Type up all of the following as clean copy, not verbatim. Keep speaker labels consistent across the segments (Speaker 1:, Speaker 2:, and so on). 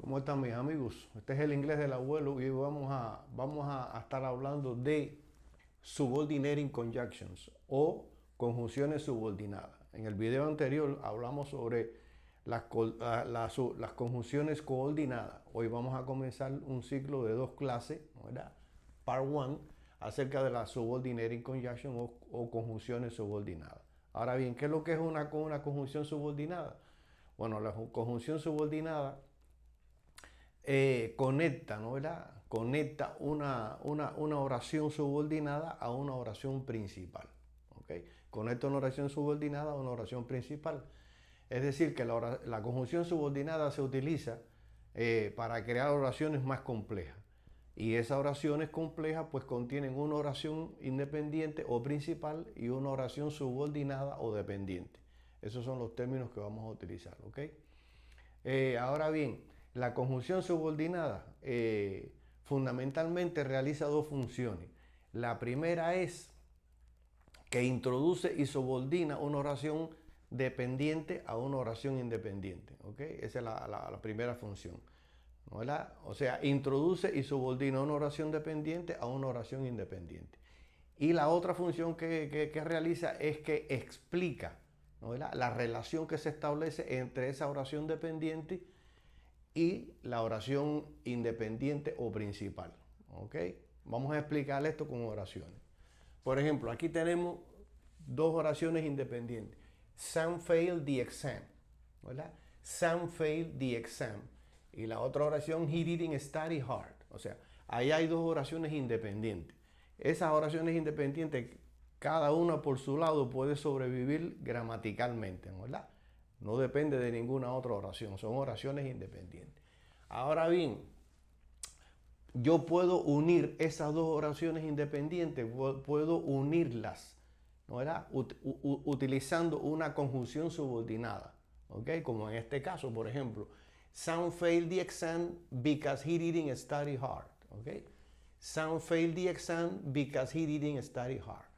Speaker 1: ¿Cómo están mis amigos? Este es el inglés del abuelo y hoy vamos a estar hablando de subordinating conjunctions o conjunciones subordinadas. En el video anterior hablamos sobre las conjunciones coordinadas. Hoy vamos a comenzar un ciclo de dos clases, ¿verdad? Part 1, acerca de la subordinating conjunction o conjunciones subordinadas. Ahora bien, ¿qué es lo que es una conjunción subordinada? Bueno, la conjunción subordinada conecta, ¿no? ¿Verdad? Conecta una oración subordinada a una oración principal. ¿Okay? Conecta una oración subordinada a una oración principal. Es decir, que la conjunción subordinada se utiliza para crear oraciones más complejas. Y esas oraciones complejas pues contienen una oración independiente o principal y una oración subordinada o dependiente. Esos son los términos que vamos a utilizar. ¿Okay? Ahora bien, la conjunción subordinada fundamentalmente realiza dos funciones. La primera es que introduce y subordina una oración dependiente a una oración independiente. ¿Okay? Esa es la primera función. ¿Verdad? O sea, introduce y subordina una oración dependiente a una oración independiente. Y la otra función que realiza es que explica, ¿no? La relación que se establece entre esa oración dependiente y la oración independiente o principal. ¿Ok? Vamos a explicar esto con oraciones. Por ejemplo, aquí tenemos dos oraciones independientes. Sam failed the exam. ¿Verdad? Sam failed the exam. Y la otra oración, he didn't study hard. O sea, ahí hay dos oraciones independientes. Esas oraciones independientes, cada una por su lado puede sobrevivir gramaticalmente, ¿verdad? No depende de ninguna otra oración, son oraciones independientes. Ahora bien, yo puedo unir esas dos oraciones independientes, puedo unirlas, ¿no? ¿Verdad? Utilizando una conjunción subordinada, ¿ok? Como en este caso, por ejemplo, Sam failed the exam because he didn't study hard, ¿ok? Sam failed the exam because he didn't study hard.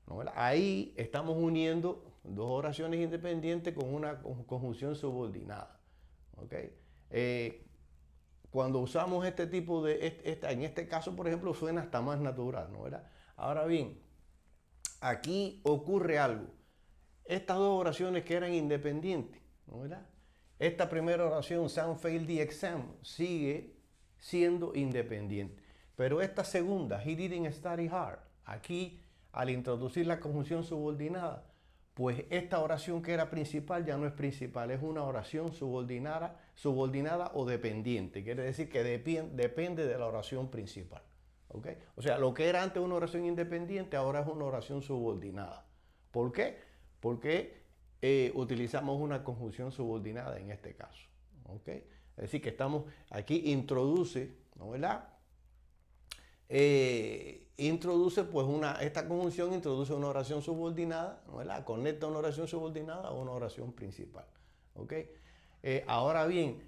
Speaker 1: ¿No? Ahí estamos uniendo dos oraciones independientes con una conjunción subordinada. ¿Okay? Cuando usamos este tipo de, en este caso, por ejemplo, suena hasta más natural, ¿no? ¿Verdad? Ahora bien, aquí ocurre algo. Estas dos oraciones que eran independientes, ¿no? ¿Verdad? Esta primera oración, Sam failed the exam, sigue siendo independiente. Pero esta segunda, he didn't study hard, aquí al introducir la conjunción subordinada, pues esta oración que era principal ya no es principal, es una oración subordinada o dependiente. Quiere decir que depende de la oración principal. ¿Okay? O sea, lo que era antes una oración independiente ahora es una oración subordinada. ¿Por qué? Porque utilizamos una conjunción subordinada en este caso. ¿Okay? Es decir, que estamos aquí introduce, ¿no? ¿Verdad? Introduce pues esta conjunción introduce una oración subordinada, ¿verdad? Conecta una oración subordinada a una oración principal. ¿Okay? Ahora bien,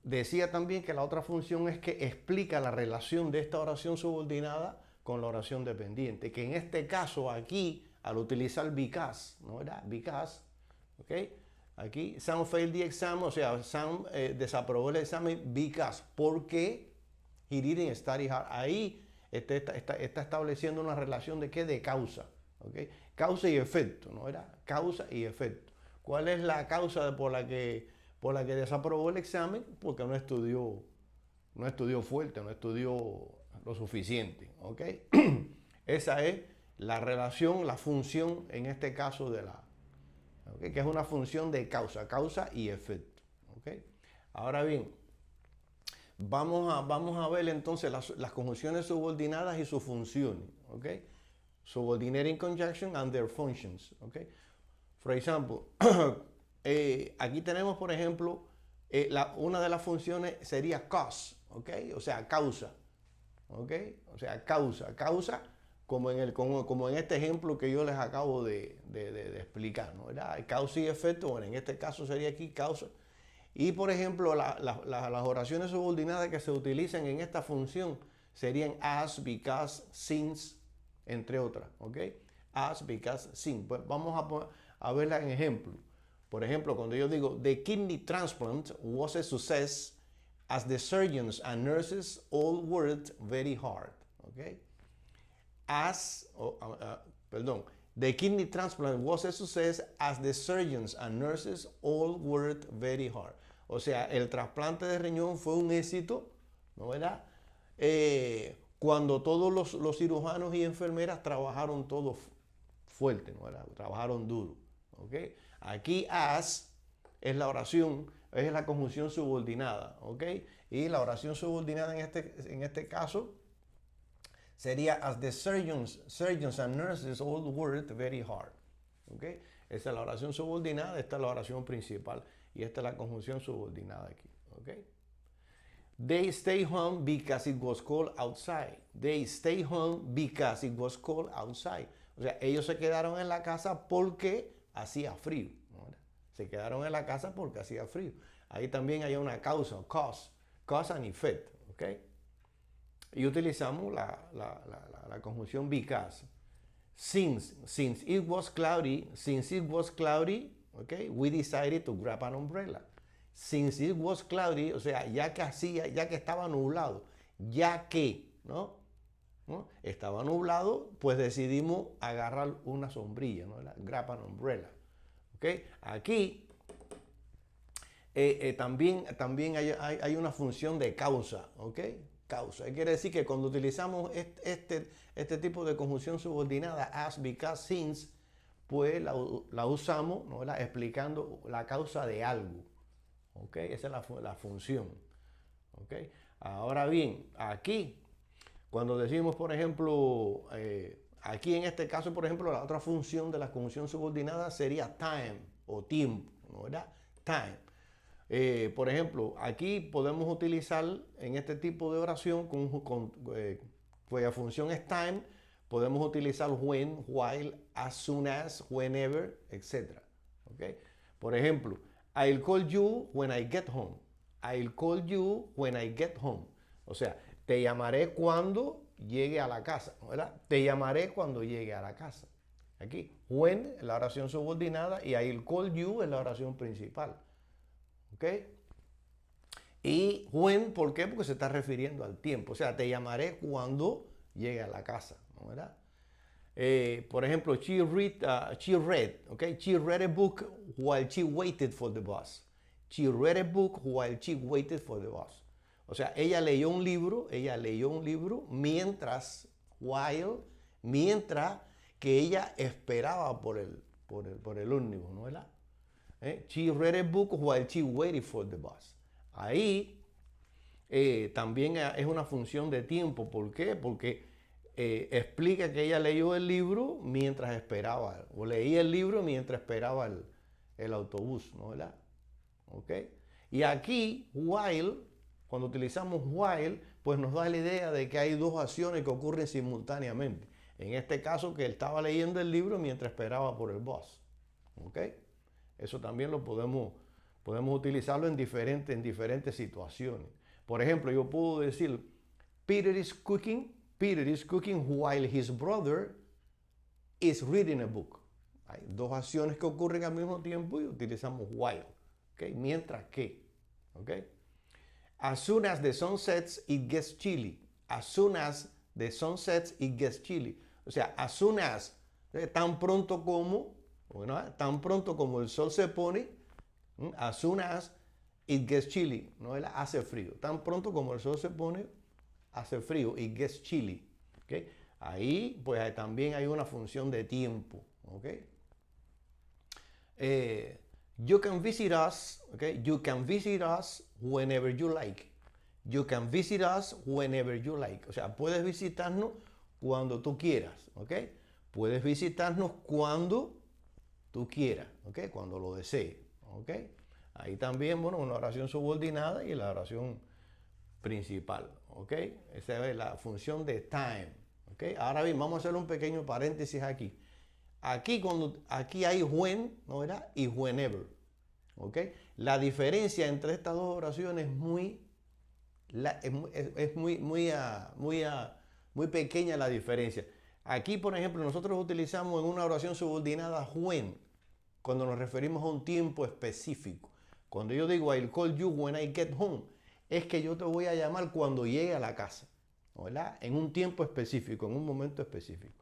Speaker 1: decía también que la otra función es que explica la relación de esta oración subordinada con la oración dependiente, que en este caso aquí, al utilizar because, ¿no? ¿Verdad? Because, ¿ok? Aquí, Sam failed the exam, o sea, Sam desaprobó el examen because, porque he didn't study hard. Ahí está estableciendo una relación de qué, de causa, ¿okay? Causa y efecto, ¿no? Era causa y efecto. ¿Cuál es la causa por la que desaprobó el examen? Porque no estudió fuerte, no estudió lo suficiente, ¿ok? Esa es la relación, la función en este caso de ¿okay? Que es una función de causa y efecto, ¿ok? Ahora bien, vamos a ver entonces las conjunciones subordinadas y sus funciones. ¿Okay? Subordinating conjunction and their functions. ¿Okay? For example, aquí tenemos, por ejemplo, una de las funciones sería cause. ¿Okay? O sea, causa. ¿Okay? O sea, causa como en este ejemplo que yo les acabo de explicar. ¿No? ¿Verdad? Causa y efecto, bueno, en este caso sería aquí causa. Y por ejemplo, las oraciones subordinadas que se utilizan en esta función serían as, because, since, entre otras. ¿Ok? As, because, since. Pues vamos a verla en ejemplo. Por ejemplo, cuando yo digo, the kidney transplant was a success as the surgeons and nurses all worked very hard. Okay? The kidney transplant was a success as the surgeons and nurses all worked very hard. O sea, el trasplante de riñón fue un éxito, ¿no verdad? Cuando todos los cirujanos y enfermeras trabajaron todos fuerte, ¿no verdad? Trabajaron duro. ¿Okay? Aquí as es la oración, es la conjunción subordinada. ¿Okay? Y la oración subordinada en este caso sería as the surgeons and nurses all worked very hard. ¿Okay? Esa es la oración subordinada, esta es la oración principal y esta es la conjunción subordinada aquí. ¿Okay? They stay home because it was cold outside. They stay home because it was cold outside. O sea, ellos se quedaron en la casa porque hacía frío. ¿No? Se quedaron en la casa porque hacía frío. Ahí también hay una causa, cause and effect. ¿Okay? Y utilizamos la conjunción because. Since it was cloudy, okay, we decided to grab an umbrella. Since it was cloudy, o sea, ya que estaba nublado, ¿no? Estaba nublado, pues decidimos agarrar una sombrilla, ¿no? Grab an umbrella. ¿Okay? Aquí también hay una función de causa, ¿ok? Causa. Quiere decir que cuando utilizamos este tipo de conjunción subordinada, as, because, since, pues la usamos, ¿no? Explicando la causa de algo. ¿Ok? Esa es la función. ¿Ok? Ahora bien, aquí, cuando decimos, por ejemplo, aquí en este caso, por ejemplo, la otra función de la conjunción subordinada sería time o tiempo, ¿no? ¿Verdad? Time. Por ejemplo, aquí podemos utilizar en este tipo de oración cuya función es time, podemos utilizar when, while, as soon as, whenever, etc. ¿Okay? Por ejemplo, I'll call you when I get home. I'll call you when I get home. O sea, te llamaré cuando llegue a la casa, ¿verdad? Te llamaré cuando llegue a la casa. Aquí, when es la oración subordinada y I'll call you es la oración principal. ¿Ok? Y when, ¿por qué? Porque se está refiriendo al tiempo. O sea, te llamaré cuando llegue a la casa, ¿no? ¿Verdad? Por ejemplo, she read a book while she waited for the bus. She read a book while she waited for the bus. O sea, ella leyó un libro mientras que ella esperaba por el ómnibus, ¿no? ¿Verdad? She read a book while she waited for the bus. Ahí también es una función de tiempo. ¿Por qué? Porque explica que ella leyó el libro mientras esperaba, o leía el libro mientras esperaba el autobús, ¿no? ¿Verdad? ¿Ok? Y aquí, while, cuando utilizamos while, pues nos da la idea de que hay dos acciones que ocurren simultáneamente. En este caso, que él estaba leyendo el libro mientras esperaba por el bus. ¿Ok? Eso también lo podemos utilizarlo en diferentes situaciones. Por ejemplo, yo puedo decir, Peter is cooking while his brother is reading a book. Hay dos acciones que ocurren al mismo tiempo y utilizamos while. ¿Okay? Mientras que. ¿Okay? As soon as the sun sets, it gets chilly. As soon as the sun sets, it gets chilly. O sea, as soon as, tan pronto como el sol se pone, as soon as it gets chilly, ¿no? Hace frío. Tan pronto como el sol se pone, hace frío, it gets chilly. ¿Okay? Ahí, pues también hay una función de tiempo. ¿Okay? You can visit us, okay? You can visit us whenever you like. You can visit us whenever you like. O sea, puedes visitarnos cuando tú quieras, ¿ok? Puedes visitarnos cuando tú quieras, ¿ok? Cuando lo desees, ¿ok? Ahí también, bueno, una oración subordinada y la oración principal, ¿ok? Esa es la función de time, ¿ok? Ahora bien, vamos a hacer un pequeño paréntesis aquí. Aquí hay when, ¿no? ¿Verdad? Y whenever, ¿ok? La diferencia entre estas dos oraciones es muy pequeña la diferencia. Aquí, por ejemplo, nosotros utilizamos en una oración subordinada when, cuando nos referimos a un tiempo específico. Cuando yo digo I'll call you when I get home, es que yo te voy a llamar cuando llegue a la casa, ¿verdad? En un tiempo específico, en un momento específico.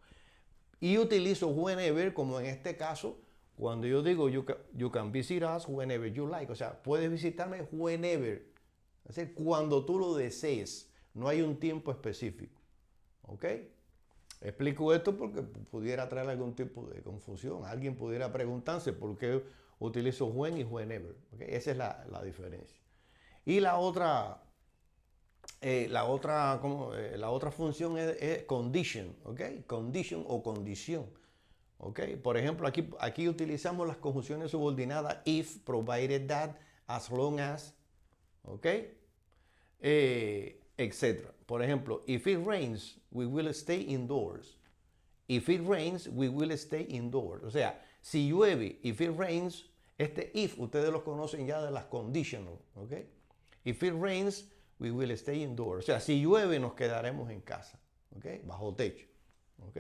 Speaker 1: Y utilizo whenever como en este caso, cuando yo digo you can visit us whenever you like. O sea, puedes visitarme whenever. Es decir, cuando tú lo desees. No hay un tiempo específico. ¿Ok? Explico esto porque pudiera traer algún tipo de confusión. Alguien pudiera preguntarse por qué utilizo when y whenever. ¿Okay? Esa es la diferencia. Y la otra función es condition, ¿ok? Condition o condición, ¿ok? Por ejemplo, aquí utilizamos las conjunciones subordinadas if, provided that, as long as, ¿ok? Etc. Por ejemplo, if it rains, we will stay indoors. If it rains, we will stay indoors. O sea, si llueve, if it rains, este if ustedes lo conocen ya de las conditional, ¿ok? If it rains, we will stay indoors. O sea, si llueve, nos quedaremos en casa, ¿ok? Bajo techo, ¿ok?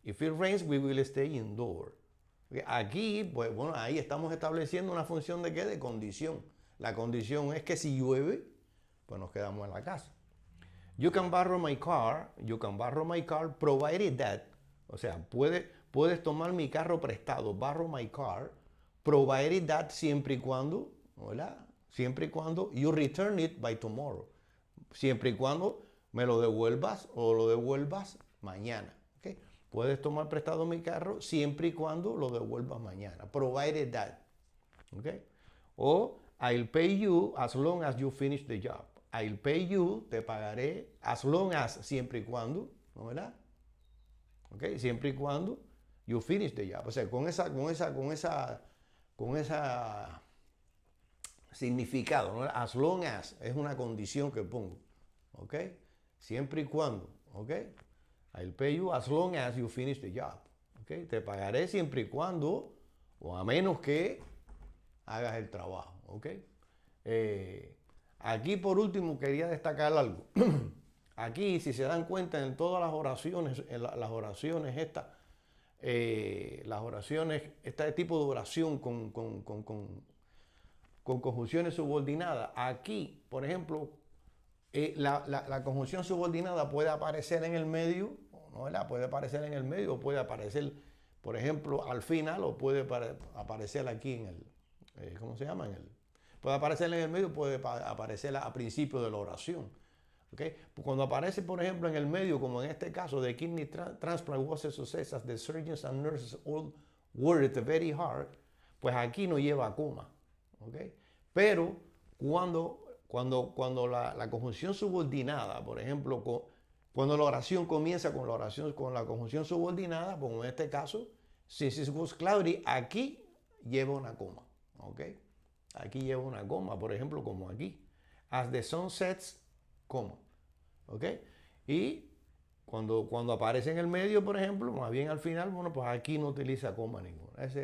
Speaker 1: If it rains, we will stay indoors. ¿Okay? Aquí, pues bueno, ahí estamos estableciendo una función de ¿qué? De condición. La condición es que si llueve, pues nos quedamos en la casa. You can borrow my car, provided that, o sea, puedes tomar mi carro prestado, borrow my car, provided that, siempre y cuando, ¿verdad? Siempre y cuando you return it by tomorrow. Siempre y cuando me lo devuelvas o lo devuelvas mañana. ¿Okay? Puedes tomar prestado mi carro siempre y cuando lo devuelvas mañana. Provided that. ¿Okay? O I'll pay you as long as you finish the job. I'll pay you, te pagaré as long as, siempre y cuando, ¿no verdad? ¿Ok? Siempre y cuando you finish the job. O sea, con esa significado, ¿no? As long as es una condición que pongo, ¿ok? Siempre y cuando, ¿ok? I'll pay you as long as you finish the job, ¿ok? Te pagaré siempre y cuando, o a menos que hagas el trabajo, ¿ok? Aquí por último quería destacar algo. Aquí, si se dan cuenta, en todas las oraciones, este tipo de oración con conjunciones subordinadas. Aquí, por ejemplo, la conjunción subordinada puede aparecer en el medio, ¿no? ¿Verdad? Puede aparecer en el medio o puede aparecer, por ejemplo, al final o puede aparecer aquí en el, ¿cómo se llama? Puede aparecer en el medio, puede aparecer a principio de la oración. ¿Okay? Cuando aparece, por ejemplo, en el medio, como en este caso, the kidney transplant was a success as the surgeons and nurses all worked very hard, pues aquí no lleva coma. ¿Okay? Pero cuando la conjunción subordinada, por ejemplo, cuando la oración comienza con la conjunción subordinada, como en este caso, since it was cloudy, aquí lleva una coma. ¿Okay? Aquí lleva una coma, por ejemplo, como aquí. As the sun sets, coma. ¿Ok? Y cuando aparece en el medio, por ejemplo, más bien al final, bueno, pues aquí no utiliza coma ninguna. Eso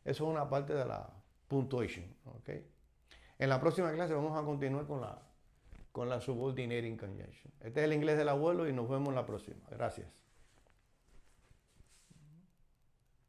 Speaker 1: es una parte de la punctuation. ¿Ok? En la próxima clase vamos a continuar con la subordinating conjunction. Este es el inglés del abuelo y nos vemos en la próxima. Gracias.